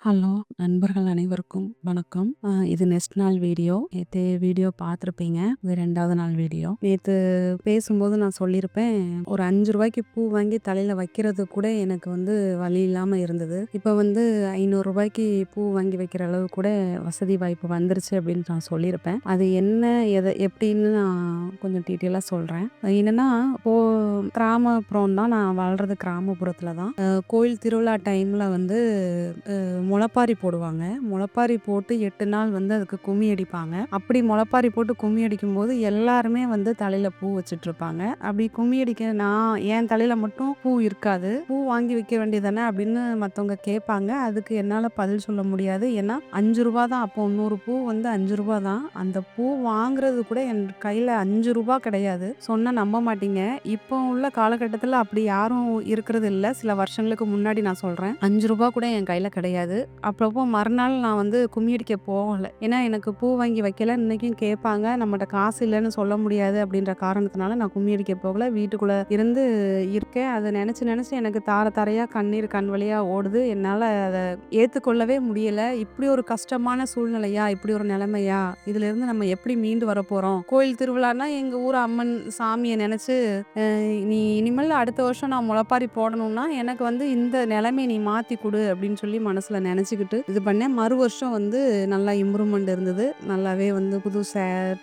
Hello! நண்பர்கள் அனைவருக்கும் வணக்கம். இது நெக்ஸ்ட் நாள் வீடியோ. நேத்து வீடியோ பார்த்துருப்பீங்க. இது 2வது நாள் வீடியோ. நேத்து பேசும்போது நான் சொல்லியிருப்பேன், ஒரு ரூ. 5க்கு பூ வாங்கி தலையில வைக்கிறதுக்கு கூட எனக்கு வழி இல்லாம இருந்தது. இப்ப ரூ. 500க்கு பூ வாங்கி வைக்கிற அளவு கூட வசதி வாய்ப்பு வந்துருச்சு அப்படின்னு நான் சொல்லியிருப்பேன். அது என்ன, எப்படின்னு நான் கொஞ்சம் டீட்டெயிலா சொல்றேன். என்னன்னா, இப்போ கிராமப்புறம் தான், நான் வாழ்றது கிராமப்புறத்துல தான். கோயில் திருவிழா டைம்ல முளைப்பாரி போடுவாங்க. முளைப்பாரி போட்டு 8 நாள் அதுக்கு கும்மி அடிப்பாங்க. அப்படி முளைப்பாரி போட்டு கும்மி அடிக்கும்போது எல்லாருமே தலையில பூ வச்சுட்ருப்பாங்க. அப்படி கும்மி அடிக்க நான் என் தலையில மட்டும் பூ இருக்காது. "பூ வாங்கி வைக்க வேண்டியது தானே" அப்படின்னு மத்தவங்க கேட்பாங்க. அதுக்கு என்னால பதில் சொல்ல முடியாது. ஏன்னா ரூ. 5 தான். அப்போ 100 பூ ரூ. 5 தான். அந்த பூ வாங்குறது கூட என் கையில ரூ. 5 கிடையாது. சொன்னா நம்ப மாட்டீங்க. இப்போ உள்ள காலகட்டத்தில அப்படி யாரும் இருக்கிறது இல்ல. சில வருஷங்களுக்கு முன்னாடி நான் சொல்றேன். ரூ. 5 கூட என் கையில கிடையாது. அப்பப்போ மறுநாள் நான் கும்மி அடிக்க போகல. ஏன்னா எனக்கு பூ வாங்கி வைக்கல. இன்னைக்கும் கேட்பாங்க. நம்மட்ட காசு இல்லன்னு சொல்ல முடியாது அப்படின்ற காரணத்தினால நான் கும்மி அடிக்க போகல. வீட்டுக்குள்ள இருந்து இருக்கேன். அத நெனச்சு நெனச்சு எனக்கு தார தாரையா கண்ணீர் கண் வழியா ஓடுது. என்னால அத ஏத்துக்கொள்ளவே முடியல. இப்படி ஒரு கஷ்டமான சூழ்நிலையா? இப்படி ஒரு நிலைமையா? இதிலிருந்து நம்ம எப்படி மீண்டு வரப்போறோம்? கோயில் திருவிழான்னா எங்க ஊர் அம்மன் சாமிய நெனச்சு, "நீ இனிமேல் அடுத்த வருஷம் நான் முளைப்பாரி போடணும்னா, எனக்கு இந்த நிலைமைய நீ மாத்தி குடு" அப்படின்னு சொல்லி மனசுல நெனச்சுக்கிட்டு இது பண்ணேன். மறு வருஷம் நல்லா இம்ப்ரூவ்மெண்ட் இருந்தது. நல்லாவே புது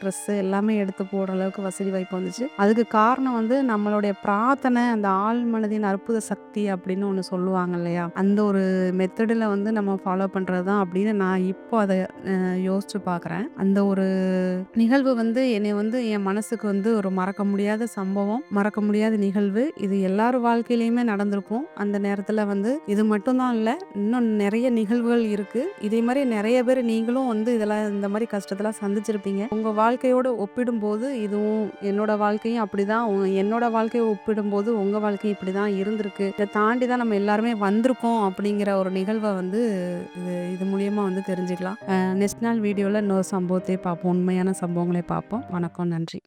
ட்ரெஸ்ஸு எல்லாமே எடுத்து போடுற அளவுக்கு வசதி வாய்ப்பு வந்துச்சு. அதுக்கு காரணம் நம்மளுடைய பிரார்த்தனை, அந்த ஆழ் மனதின் அற்புத சக்தி அப்படின்னு ஒண்ணு சொல்லுவாங்க இல்லையா? அந்த ஒரு மெத்தடுல நம்ம ஃபாலோ பண்றது தான் அப்படின்னு நான் இப்போ அத யோசிச்சு பார்க்குறேன். அந்த ஒரு நிகழ்வு என்னைய என் மனசுக்கு ஒரு மறக்க முடியாத சம்பவம், மறக்க முடியாத நிகழ்வு. இது எல்லார் வாழ்க்கையிலயுமே நடந்திருக்கும். அந்த நேரத்துல இது மட்டும் தான் இல்ல, இன்னும் நெறைய நிகழ்வுகள் இருக்கு. இதே மாரி நெறைய பேர் நீங்களும் இதெல்லாம் இந்த மாரி கஷ்டத்தலாம் சந்திச்சிருப்பீங்க. உங்க வாழ்க்கையோட ஒப்பிடும்போது இதுவும் என்னோட வாழ்க்கையும் அப்படிதான். என்னோட வாழ்க்கைய ஒப்பிடும்போது உங்க வாழ்க்கையும் இப்படிதான் இருந்திருக்கு. இத தாண்டி தான் நம்ம எல்லாருமே வந்திருக்கோம் அப்படிங்கிற ஒரு நிகழ்வ இது மூலியமா தெரிஞ்சுக்கலாம். நெக்ஸ்ட் நாள் வீடியோல இன்னொரு சம்பவத்தை பார்ப்போம். உண்மையான சம்பவங்களை பார்ப்போம். வணக்கம். நன்றி.